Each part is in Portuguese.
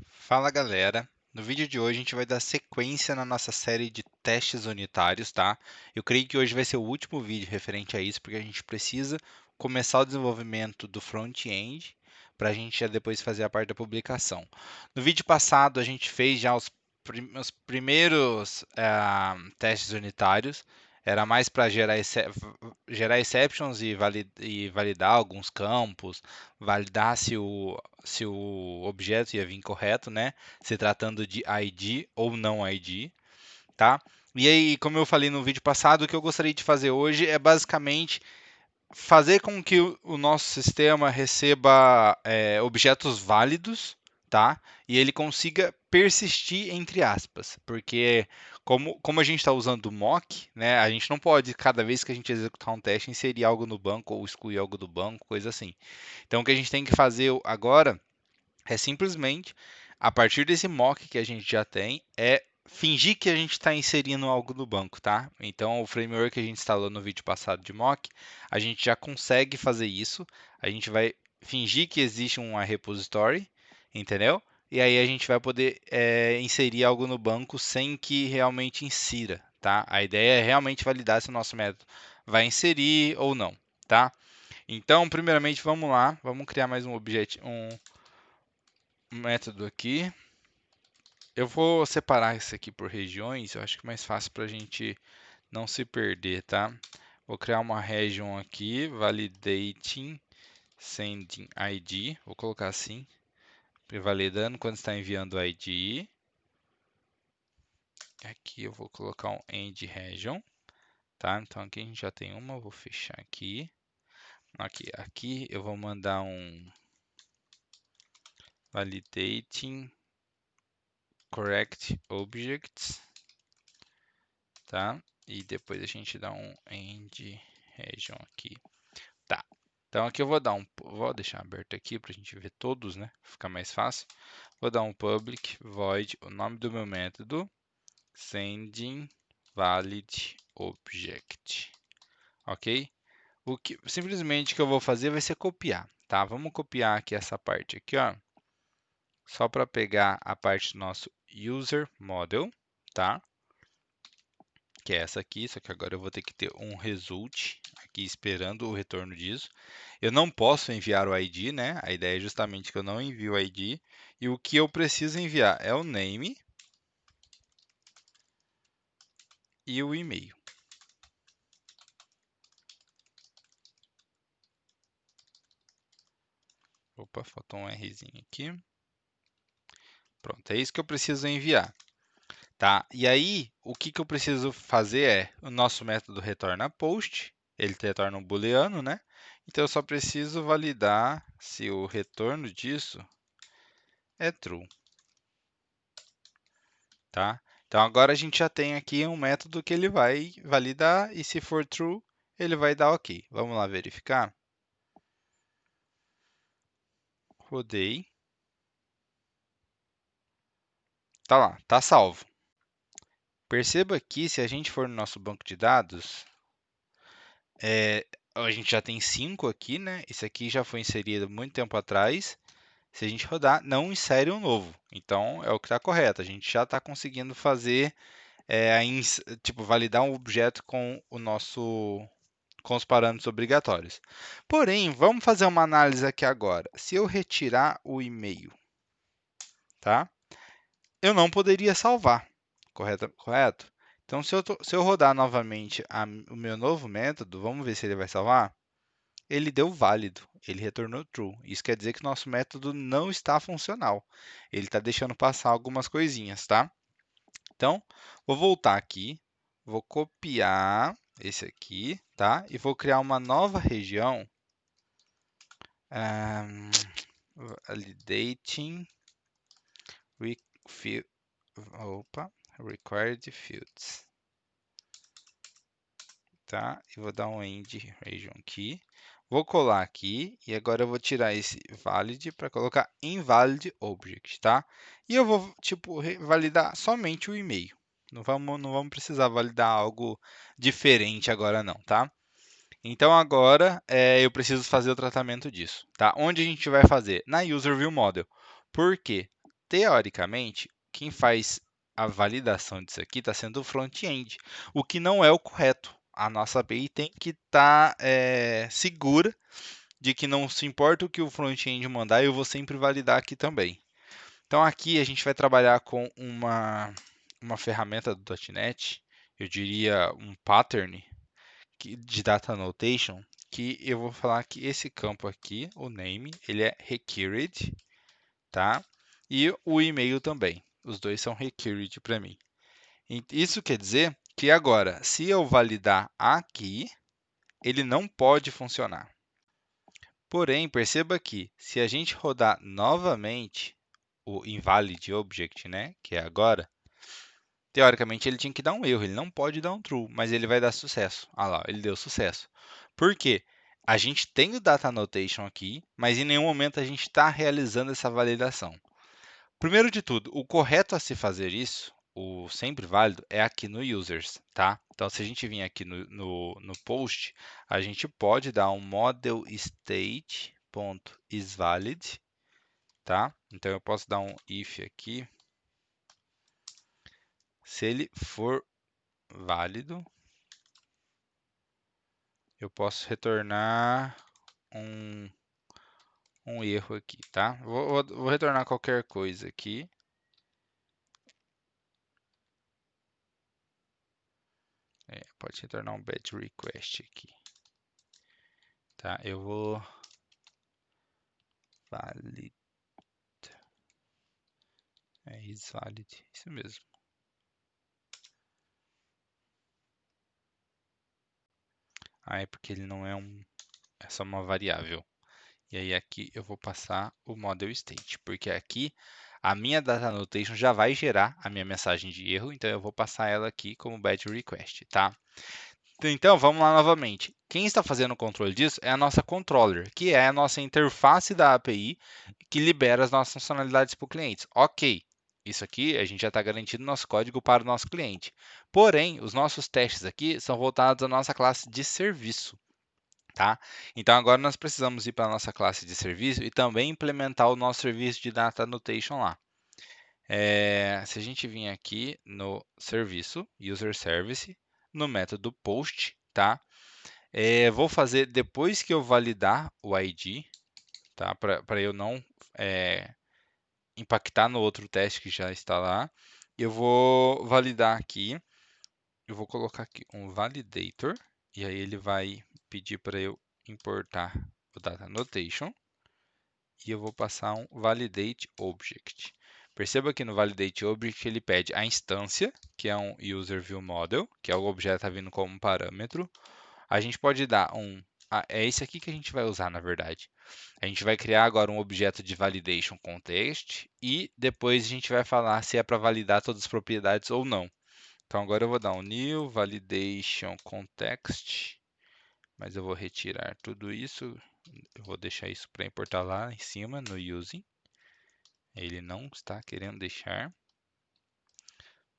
Fala galera, no vídeo de hoje a gente vai dar sequência na nossa série de testes unitários, tá? Eu creio que hoje vai ser o último vídeo referente a isso, porque a gente precisa começar o desenvolvimento do front-end para a gente já depois fazer a parte da publicação. No vídeo passado a gente fez já os primeiros testes unitários, era mais para gerar exceptions e validar alguns campos, validar se o objeto ia vir correto, né? Se tratando de ID ou não ID, tá? E aí, como eu falei no vídeo passado, o que eu gostaria de fazer hoje é basicamente fazer com que o nosso sistema receba objetos válidos, tá? E ele consiga persistir entre aspas, porque como a gente está usando o mock, né? A gente não pode cada vez que a gente executar um teste inserir algo no banco ou excluir algo do banco, coisa assim. Então, o que a gente tem que fazer agora é simplesmente, a partir desse mock que a gente já tem, é fingir que a gente está inserindo algo no banco, tá? Então, o framework que a gente instalou no vídeo passado de mock, a gente já consegue fazer isso. A gente vai fingir que existe um repository, entendeu? E aí a gente vai poder inserir algo no banco sem que realmente insira, tá? A ideia é realmente validar se o nosso método vai inserir ou não, tá? Então, primeiramente, vamos lá, vamos criar mais um método aqui. Eu vou separar isso aqui por regiões, eu acho que é mais fácil para a gente não se perder, tá? Vou criar uma region aqui, validating sending ID, vou colocar assim, validando quando está enviando o ID. Aqui eu vou colocar um end region, tá? Então aqui a gente já tem uma, vou fechar aqui. Aqui eu vou mandar um validating correct objects, tá? E depois a gente dá um end region aqui. Tá. Então aqui eu vou deixar aberto aqui para a gente ver todos, né? Ficar mais fácil. Vou dar um public void, o nome do meu método, sending valid object, ok? Simplesmente o que eu vou fazer vai ser copiar, tá? Vamos copiar aqui essa parte aqui, ó, só para pegar a parte do nosso user model, tá? Que é essa aqui, só que agora eu vou ter que ter um result aqui esperando o retorno disso. Eu não posso enviar o ID, né? A ideia é justamente que eu não envio o ID. E o que eu preciso enviar é o name e o e-mail. Opa, faltou um Rzinho aqui. Pronto, é isso que eu preciso enviar. Tá? E aí, o que eu preciso fazer é, o nosso método retorna post, ele retorna um booleano, né? Então eu só preciso validar se o retorno disso é true, tá? Então agora a gente já tem aqui um método que ele vai validar e se for true, ele vai dar OK. Vamos lá verificar? Rodei. Tá lá, tá salvo. Perceba que se a gente for no nosso banco de dados, a gente já tem 5 aqui, né? Esse aqui já foi inserido muito tempo atrás. Se a gente rodar, não insere um novo. Então, é o que está correto. A gente já está conseguindo fazer, tipo, validar um objeto com os parâmetros obrigatórios. Porém, vamos fazer uma análise aqui agora. Se eu retirar o e-mail, tá? Eu não poderia salvar, correto? Correto? Então, se eu rodar novamente o meu novo método, vamos ver se ele vai salvar. Ele deu válido, ele retornou true. Isso quer dizer que nosso método não está funcional. Ele está deixando passar algumas coisinhas, tá? Então, vou voltar aqui, vou copiar esse aqui, tá? E vou criar uma nova região. Validating required fields, tá? E vou dar um end region aqui. Vou colar aqui e agora eu vou tirar esse valid para colocar invalid object, tá? E eu vou tipo validar somente o e-mail. Não vamos precisar validar algo diferente agora não, tá? Então agora eu preciso fazer o tratamento disso, tá? Onde a gente vai fazer? Na user view model. Por quê? teoricamente, quem faz a validação disso aqui está sendo o front-end, o que não é o correto. A nossa API tem que estar segura de que não se importa o que o front-end mandar, eu vou sempre validar aqui também. Então aqui a gente vai trabalhar com uma ferramenta do .NET, eu diria um pattern de data annotation, que eu vou falar que esse campo aqui, o name, ele é required, tá? E o e-mail também. Os dois são required para mim. Isso quer dizer que agora, se eu validar aqui, ele não pode funcionar. Porém, perceba que se a gente rodar novamente o invalid object, né, que é agora, teoricamente ele tinha que dar um erro, ele não pode dar um true, mas ele vai dar sucesso. Ah lá, ele deu sucesso. Por quê? A gente tem o data annotation aqui, mas em nenhum momento a gente está realizando essa validação. Primeiro de tudo, o correto a se fazer isso, o sempre válido, é aqui no users, tá? Então, se a gente vir aqui no post, a gente pode dar um model state.isValid, tá? Então, eu posso dar um if aqui. Se ele for válido, eu posso retornar um, um erro aqui, tá? Vou retornar qualquer coisa aqui. Pode retornar um bad request aqui, tá? Eu vou valid, isValid, isso mesmo. É porque ele não é só uma variável. E aí aqui eu vou passar o model state, porque aqui a minha data annotation já vai gerar a minha mensagem de erro, então eu vou passar ela aqui como bad request, tá? Então, vamos lá novamente. Quem está fazendo o controle disso é a nossa controller, que é a nossa interface da API que libera as nossas funcionalidades para o cliente. Ok, isso aqui a gente já está garantindo nosso código para o nosso cliente. Porém, os nossos testes aqui são voltados à nossa classe de serviço. Tá? Então agora nós precisamos ir para a nossa classe de serviço e também implementar o nosso serviço de data annotation lá. Se a gente vir aqui no serviço, user service, no método post, tá? Vou fazer depois que eu validar o ID, tá? Para eu não impactar no outro teste que já está lá. Eu vou validar aqui, eu vou colocar aqui um validator, e aí ele vai pedir para eu importar o data annotation, e eu vou passar um validate object. Perceba que no validate object ele pede a instância, que é um user view model, que é o objeto que está vindo como parâmetro. A gente pode dar é esse aqui que a gente vai usar, na verdade. A gente vai criar agora um objeto de validation context e depois a gente vai falar se é para validar todas as propriedades ou não. Então agora eu vou dar um new validation context, mas eu vou retirar tudo isso. Eu vou deixar isso para importar lá em cima no using. Ele não está querendo deixar,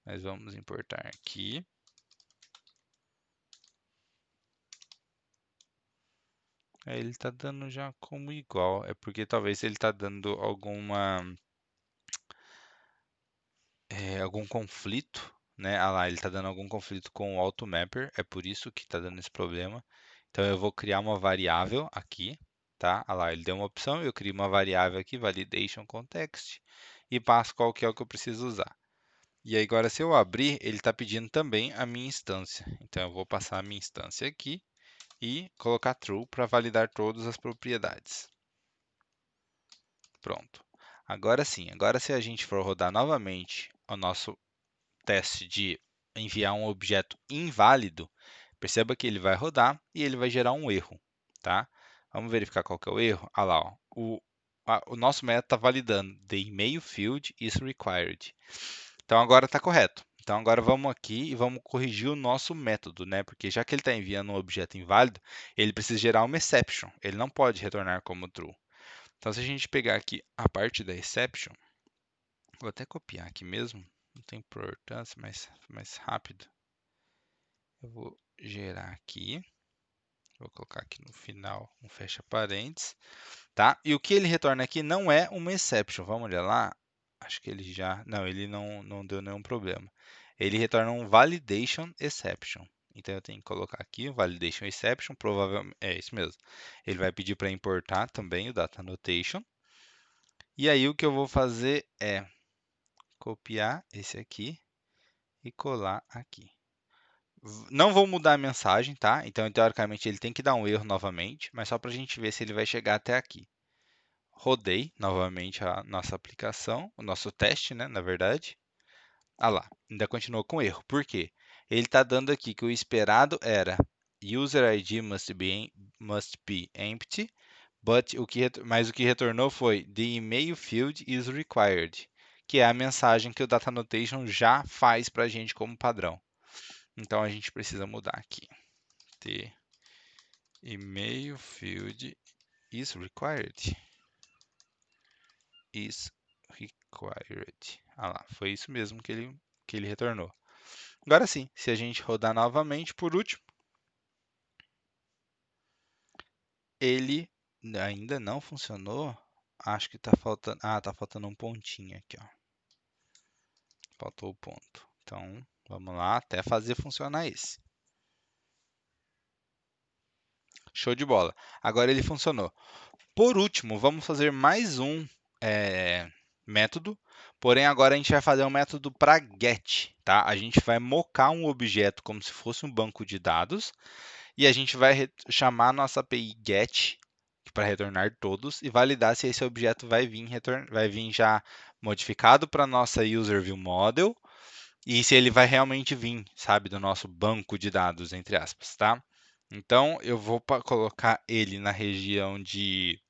mas vamos importar aqui. Ele está dando já como igual, é porque talvez ele está dando algum conflito, né? Ah lá, ele está dando algum conflito com o automapper, é por isso que está dando esse problema. Então eu vou criar uma variável aqui, tá? Ah lá, ele deu uma opção, eu crio uma variável aqui, validation context, e passo qual que é o que eu preciso usar. E aí agora se eu abrir, ele está pedindo também a minha instância. Então eu vou passar a minha instância aqui e colocar true para validar todas as propriedades. Pronto. Agora sim, agora se a gente for rodar novamente o nosso teste de enviar um objeto inválido, perceba que ele vai rodar e ele vai gerar um erro, tá? Vamos verificar qual que é o erro? Ah lá, ó, o nosso método está validando the email field is required. Então agora está correto. Então agora vamos aqui e vamos corrigir o nosso método, né? Porque já que ele está enviando um objeto inválido, ele precisa gerar uma exception. Ele não pode retornar como true. Então se a gente pegar aqui a parte da exception, vou até copiar aqui mesmo, não tem importância, mas mais rápido. Eu vou gerar aqui, vou colocar aqui no final um fecha parênteses, tá? E o que ele retorna aqui não é uma exception, vamos olhar lá. Acho que ele já... Não, ele não deu nenhum problema. Ele retorna um validation exception. Então eu tenho que colocar aqui o validation exception, provavelmente é isso mesmo. Ele vai pedir para importar também o data annotation. E aí o que eu vou fazer é copiar esse aqui e colar aqui. Não vou mudar a mensagem, tá? Então, teoricamente, ele tem que dar um erro novamente, mas só para a gente ver se ele vai chegar até aqui. Rodei novamente a nossa aplicação, o nosso teste, né, na verdade. Ah lá, ainda continuou com erro. Por quê? Ele está dando aqui que o esperado era user ID must be empty, mas o que retornou foi the email field is required, que é a mensagem que o Data Annotation já faz para a gente como padrão. Então, a gente precisa mudar aqui. The email field is required. Is required. Ah lá, foi isso mesmo que ele retornou. Agora sim, se a gente rodar novamente, por último, ele ainda não funcionou. Acho que está faltando. Ah, tá faltando um pontinho aqui, ó. Faltou o ponto. Então, vamos lá até fazer funcionar esse. Show de bola. Agora ele funcionou. Por último, vamos fazer mais um método, porém agora a gente vai fazer um método para get, tá? A gente vai mocar um objeto como se fosse um banco de dados e a gente vai chamar a nossa API get para retornar todos e validar se esse objeto vai vir já modificado para nossa user view model e se ele vai realmente vir, sabe, do nosso banco de dados, entre aspas, tá? Então, eu vou colocar ele na região de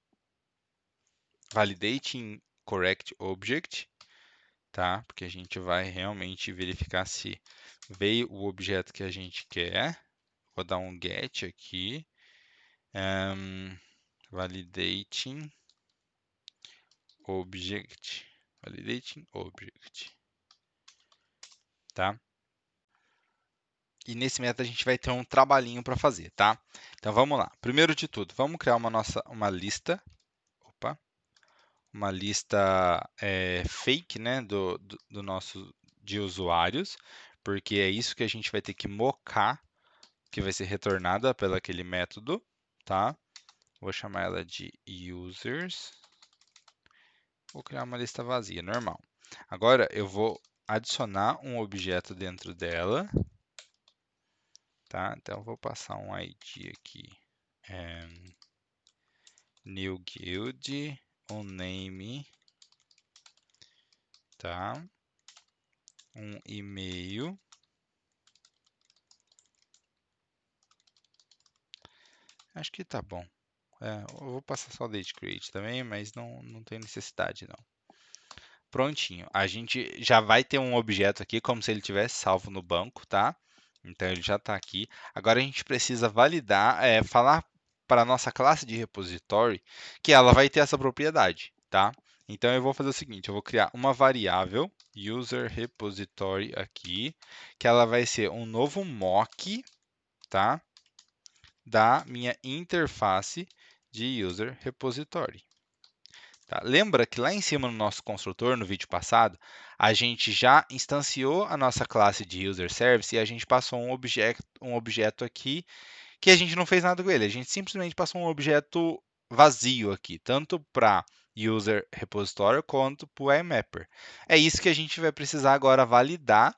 validating correct object, tá? Porque a gente vai realmente verificar se veio o objeto que a gente quer. Vou dar um get aqui. Validating object. Validating object. Tá? E nesse método a gente vai ter um trabalhinho para fazer, tá? Então vamos lá. Primeiro de tudo, vamos criar uma lista. Opa, uma lista fake, né, do nosso de usuários, porque é isso que a gente vai ter que mocar, que vai ser retornada pelo aquele método, tá? Vou chamar ela de users. Vou criar uma lista vazia, normal. Agora eu vou adicionar um objeto dentro dela, tá? Então eu vou passar um ID aqui, new guild, um name, tá? Um e-mail. Acho que tá bom. Eu vou passar só o date create também, mas não tem necessidade não. Prontinho. A gente já vai ter um objeto aqui, como se ele tivesse salvo no banco, tá? Então ele já está aqui. Agora a gente precisa validar, falar para a nossa classe de repository que ela vai ter essa propriedade, tá? Então eu vou fazer o seguinte, eu vou criar uma variável user repository aqui, que ela vai ser um novo mock, tá? Da minha interface de user repository. Tá? Lembra que lá em cima no nosso construtor, no vídeo passado, a gente já instanciou a nossa classe de user service e a gente passou um objeto aqui que a gente não fez nada com ele. A gente simplesmente passou um objeto vazio aqui, tanto para user repository quanto para o IMapper. É isso que a gente vai precisar agora validar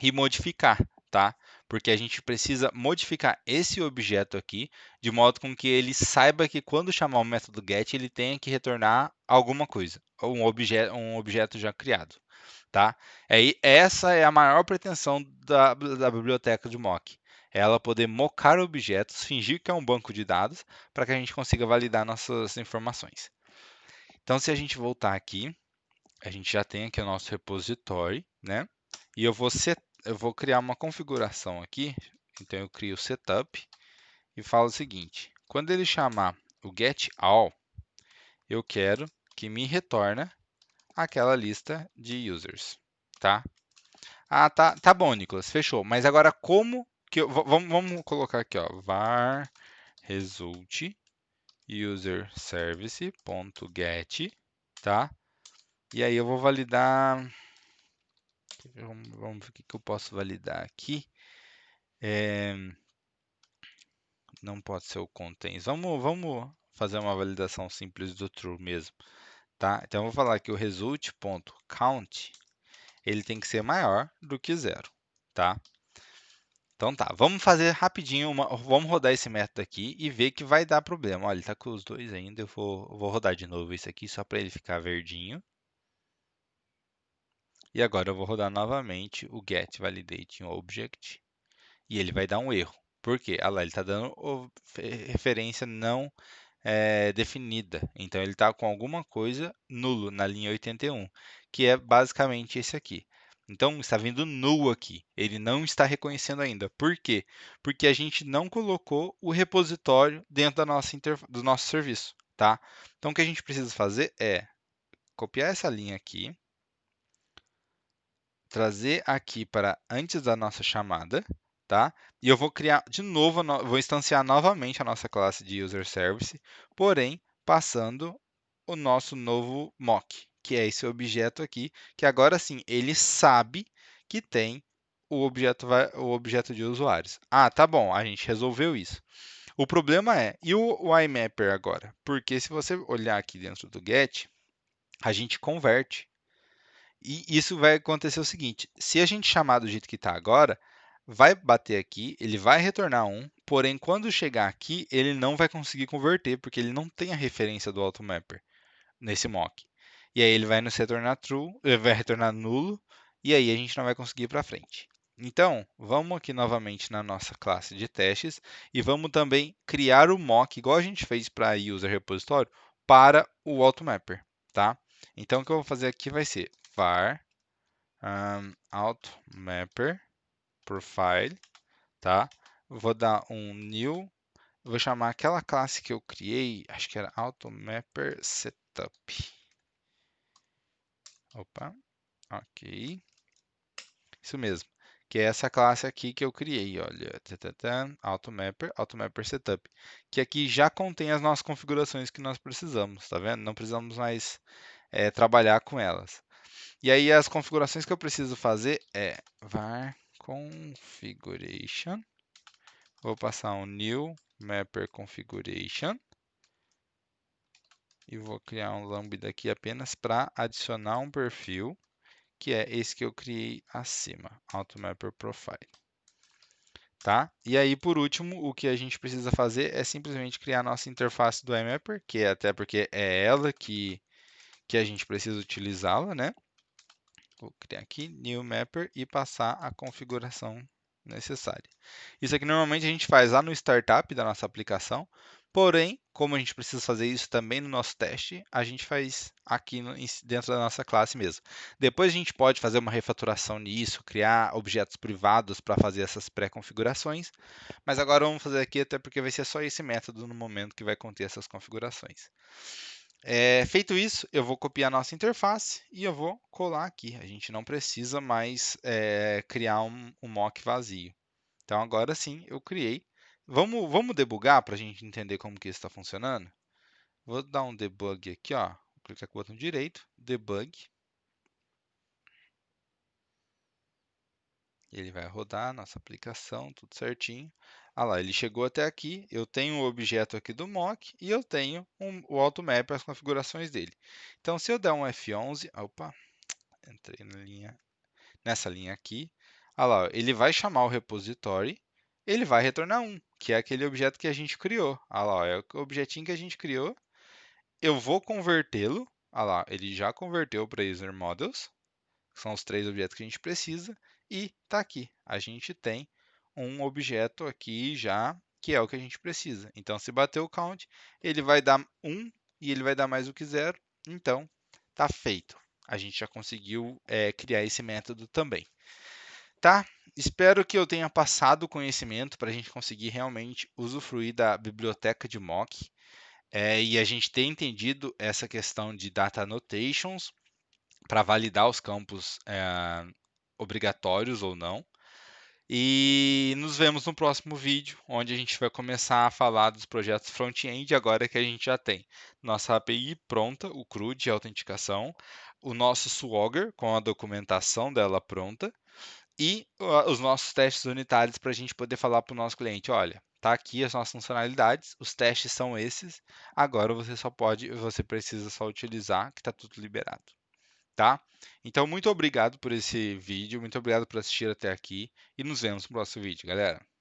e modificar, tá? Porque a gente precisa modificar esse objeto aqui de modo com que ele saiba que quando chamar o método get, ele tenha que retornar alguma coisa, ou um objeto já criado, tá? Essa é a maior pretensão da biblioteca de mock. É ela poder mocar objetos, fingir que é um banco de dados, para que a gente consiga validar nossas informações. Então, se a gente voltar aqui, a gente já tem aqui o nosso repositório, né? E eu vou criar uma configuração aqui. Então eu crio o setup e falo o seguinte: quando ele chamar o getAll, eu quero que me retorne aquela lista de users, tá? Ah, tá bom, Nicolas, fechou. Mas agora como que vamos colocar aqui, ó, var result user service.get, tá? E aí eu vou validar. Vamos ver o que eu posso validar aqui. Não pode ser o contains. Vamos fazer uma validação simples do true mesmo, tá? Então eu vou falar que o result.count ele tem que ser maior do que 0, tá? Então tá, vamos fazer rapidinho, vamos rodar esse método aqui e ver que vai dar problema. Olha, ele está com os dois ainda, eu vou rodar de novo isso aqui só para ele ficar verdinho. E agora eu vou rodar novamente o get validating object e ele vai dar um erro. Por quê? Olha lá, ele está dando referência não definida. Então ele está com alguma coisa nulo na linha 81, que é basicamente esse aqui. Então está vindo null aqui. Ele não está reconhecendo ainda. Por quê? Porque a gente não colocou o repositório dentro do nosso serviço, tá? Então o que a gente precisa fazer é copiar essa linha aqui, trazer aqui para antes da nossa chamada, tá? E eu vou criar de novo, vou instanciar novamente a nossa classe de user service, porém passando o nosso novo mock, que é esse objeto aqui, que agora sim ele sabe que tem o objeto de usuários. Ah, tá bom, a gente resolveu isso. O problema é, e o IMapper agora? Porque se você olhar aqui dentro do get, a gente converte. E isso vai acontecer o seguinte: se a gente chamar do jeito que está agora, vai bater aqui, ele vai retornar 1, porém, quando chegar aqui, ele não vai conseguir converter, porque ele não tem a referência do AutoMapper nesse mock. E aí ele vai nos retornar true, ele vai retornar nulo, e aí a gente não vai conseguir ir para frente. Então, vamos aqui novamente na nossa classe de testes e vamos também criar o mock, igual a gente fez para user repositório, para o AutoMapper, tá? Então, o que eu vou fazer aqui vai ser var AutoMapper profile, tá? Vou dar um new, vou chamar aquela classe que eu criei, acho que era AutoMapper Setup. Opa, ok. Isso mesmo, que é essa classe aqui que eu criei, olha, AutoMapper Setup, que aqui já contém as nossas configurações que nós precisamos, tá vendo? Não precisamos mais trabalhar com elas. E aí as configurações que eu preciso fazer é var configuration, vou passar um new mapper configuration e vou criar um lambda aqui apenas para adicionar um perfil, que é esse que eu criei acima, AutoMapper Profile. Tá? E aí, por último, o que a gente precisa fazer é simplesmente criar a nossa interface do iMapper, que é até porque é ela que a gente precisa utilizá-la, né? Vou criar aqui New Mapper e passar a configuração necessária. Isso aqui normalmente a gente faz lá no startup da nossa aplicação, porém, como a gente precisa fazer isso também no nosso teste, a gente faz aqui dentro da nossa classe mesmo. Depois a gente pode fazer uma refaturação nisso, criar objetos privados para fazer essas pré-configurações, mas agora vamos fazer aqui até porque vai ser só esse método no momento que vai conter essas configurações. Feito isso, eu vou copiar a nossa interface e eu vou colar aqui. A gente não precisa mais criar um mock vazio. Então agora sim, eu criei. Vamos debugar para a gente entender como que isso está funcionando? Vou dar um debug aqui, ó. Vou clicar com o botão direito, debug. Ele vai rodar a nossa aplicação, tudo certinho. Ah lá, ele chegou até aqui, eu tenho o objeto aqui do mock e eu tenho o AutoMap, as configurações dele. Então, se eu der um F11, opa, entrei nessa linha aqui, ah lá, ele vai chamar o repository, ele vai retornar 1, que é aquele objeto que a gente criou. Ah lá, é o objetinho que a gente criou. Eu vou convertê-lo, ah lá, ele já converteu para user models, são os 3 objetos que a gente precisa, e está aqui. A gente tem um objeto aqui já, que é o que a gente precisa. Então, se bater o count, ele vai dar 1 e ele vai dar mais do que 0. Então, está feito. A gente já conseguiu criar esse método também. Tá? Espero que eu tenha passado o conhecimento para a gente conseguir realmente usufruir da biblioteca de mock e a gente ter entendido essa questão de data annotations para validar os campos obrigatórios ou não. E nos vemos no próximo vídeo, onde a gente vai começar a falar dos projetos front-end, agora que a gente já tem nossa API pronta, o CRUD de autenticação, o nosso Swagger com a documentação dela pronta e os nossos testes unitários para a gente poder falar para o nosso cliente, olha, tá aqui as nossas funcionalidades, os testes são esses, agora você precisa só utilizar, que está tudo liberado, tá? Então, muito obrigado por esse vídeo, muito obrigado por assistir até aqui e nos vemos no próximo vídeo, galera.